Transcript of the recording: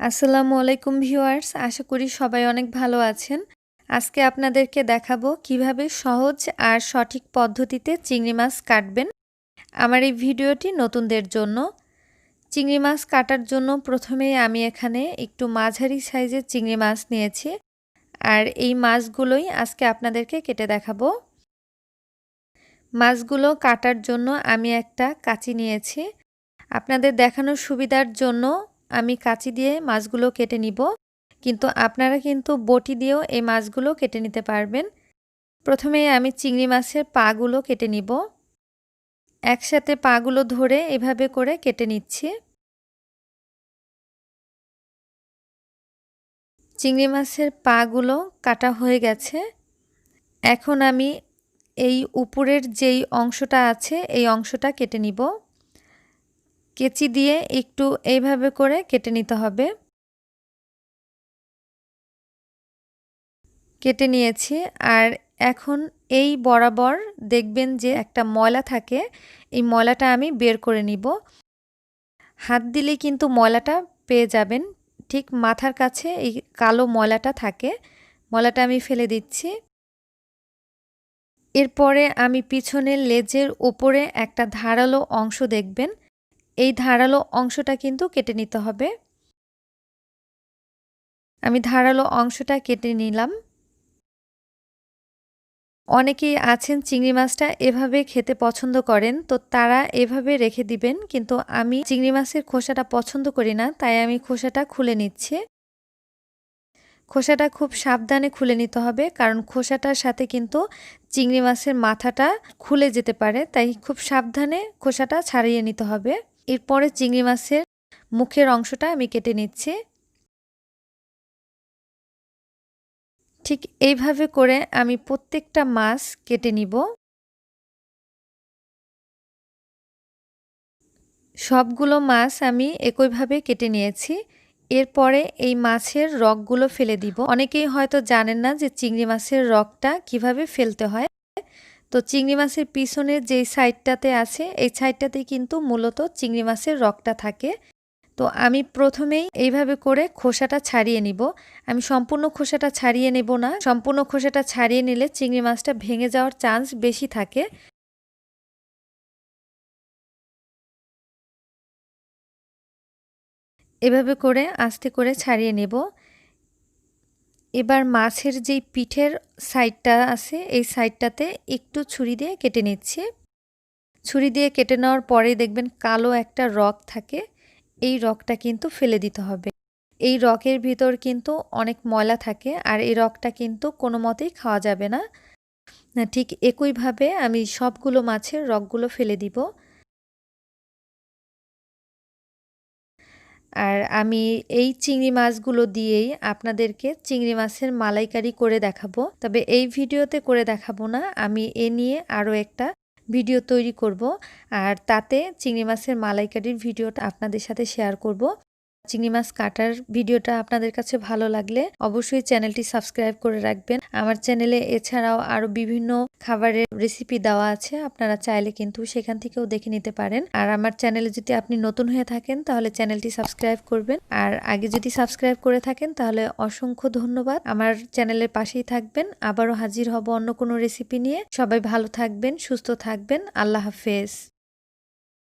আসসালামু আলাইকুম ভিউয়ার্স, আশা করি সবাই অনেক ভালো আছেন। আজকে আপনাদেরকে দেখাবো কিভাবে সহজ আর সঠিক পদ্ধতিতে চিংড়ি মাছ কাটবেন। আমার এই ভিডিওটি নতুনদের জন্য। চিংড়ি মাছ কাটার জন্য প্রথমেই আমি এখানে একটু মাঝারি সাইজের চিংড়ি মাছ নিয়েছি, আর এই মাছগুলোই আজকে আপনাদেরকে কেটে দেখাবো। মাছগুলো কাটার জন্য আমি একটা কাঁচি নিয়েছি। আপনাদের দেখানোর সুবিধার জন্য আমি কাঁচি দিয়ে মাছগুলো কেটে নিব, কিন্তু আপনারা কিন্তু বটি দিয়েও এই মাছগুলো কেটে নিতে পারবেন। প্রথমে আমি চিংড়ি মাছের পাগুলো কেটে নিব। একসাথে পাগুলো ধরে এভাবে করে কেটে নিচ্ছি। চিংড়ি মাছের পাগুলো কাটা হয়ে গেছে। এখন আমি এই উপরের যেই অংশটা আছে এই অংশটা কেটে নিব। কেচি দিয়ে একটু এইভাবে করে কেটে নিতে হবে। কেটে নিয়েছি। আর এখন এই বরাবর দেখবেন যে একটা ময়লা থাকে, এই ময়লাটা আমি বের করে নিব। হাত দিলেই কিন্তু ময়লাটা পেয়ে যাবেন। ঠিক মাথার কাছে এই কালো ময়লাটা থাকে, ময়লাটা আমি ফেলে দিচ্ছি। এরপরে আমি পিছনের লেজের ওপরে একটা ধারালো অংশ দেখবেন, এই ধারালো অংশটা কিন্তু কেটে নিতে হবে। আমি ধারালো অংশটা কেটে নিলাম। অনেকেই আছেন চিংড়ি মাছটা এভাবে খেতে পছন্দ করেন, তো তারা এভাবে রেখে দিবেন, কিন্তু আমি চিংড়ি মাছের খোসাটা পছন্দ করি না, তাই আমি খোসাটা খুলে নিচ্ছি। খোসাটা খুব সাবধানে খুলে নিতে হবে, কারণ খোসাটার সাথে কিন্তু চিংড়ি মাছের মাথাটা খুলে যেতে পারে, তাই খুব সাবধানে খোসাটা ছাড়িয়ে নিতে হবে। এরপরে চিংড়ি মাছের মুখের অংশটা আমি কেটে নিচ্ছি। ঠিক এইভাবে করে আমি প্রত্যেকটা মাছ কেটে নিব। সবগুলো মাছ আমি একইভাবে কেটে নিয়েছি। এরপরে এই মাছের রগগুলো ফেলে দিব। অনেকেই হয়তো জানেন না যে চিংড়ি মাছের রগটা কিভাবে ফেলতে হয়। তো চিংড়ি মাছের পিছনের যেই সাইডটাতে আছে এই সাইডটাতেই কিন্তু মূলত চিংড়ি মাছের রগটা থাকে। তো আমি প্রথমেই এইভাবে করে খোসাটা ছাড়িয়ে নিব। আমি সম্পূর্ণ খোসাটা ছাড়িয়ে নেব না, সম্পূর্ণ খোসাটা ছাড়িয়ে নিলে চিংড়ি মাছটা ভেঙে যাওয়ার চান্স বেশি থাকে। এভাবে করে আস্তে করে ছাড়িয়ে নেব। এবার মাছের যেই পিঠের সাইডটা আছে এই সাইডটাতে একটু ছুরি দিয়ে কেটে নিচ্ছি। ছুরি দিয়ে কেটে নেওয়ার পরে দেখবেন কালো একটা রগ থাকে, এই রগটা কিন্তু ফেলে দিতে হবে। এই রগের ভিতর কিন্তু অনেক ময়লা থাকে, আর এই রগটা কিন্তু কোনো মতেই খাওয়া যাবে না। ঠিক একইভাবে আমি সবগুলো মাছের রগগুলো ফেলে দিব। আর আমি এই চিংড়ি মাছগুলো দিয়েই আপনাদেরকে চিংড়ি মাছের মালাইকারি করে দেখাবো। তবে এই ভিডিওতে করে দেখাবো না, আমি এ নিয়ে আরও একটা ভিডিও তৈরি করব, আর তাতে চিংড়ি মাছের মালাইকারির ভিডিওটা আপনাদের সাথে শেয়ার করব। চিংড়ি মাছ কাটার ভিডিওটা আপনাদের কাছে ভালো লাগলে অবশ্যই চ্যানেলটি সাবস্ক্রাইব করে রাখবেন। আমার চ্যানেলে এছাড়াও আরও বিভিন্ন খাবারের রেসিপি দেওয়া আছে, আপনারা চাইলে কিন্তু সেখান থেকেও দেখে নিতে পারেন। আর আমার চ্যানেলে যদি আপনি নতুন হয়ে থাকেন তাহলে চ্যানেলটি সাবস্ক্রাইব করবেন, আর আগে যদি সাবস্ক্রাইব করে থাকেন তাহলে অসংখ্য ধন্যবাদ। আমার চ্যানেলের পাশেই থাকবেন। আবারও হাজির হব অন্য কোনো রেসিপি নিয়ে। সবাই ভালো থাকবেন, সুস্থ থাকবেন। আল্লাহ হাফেজ।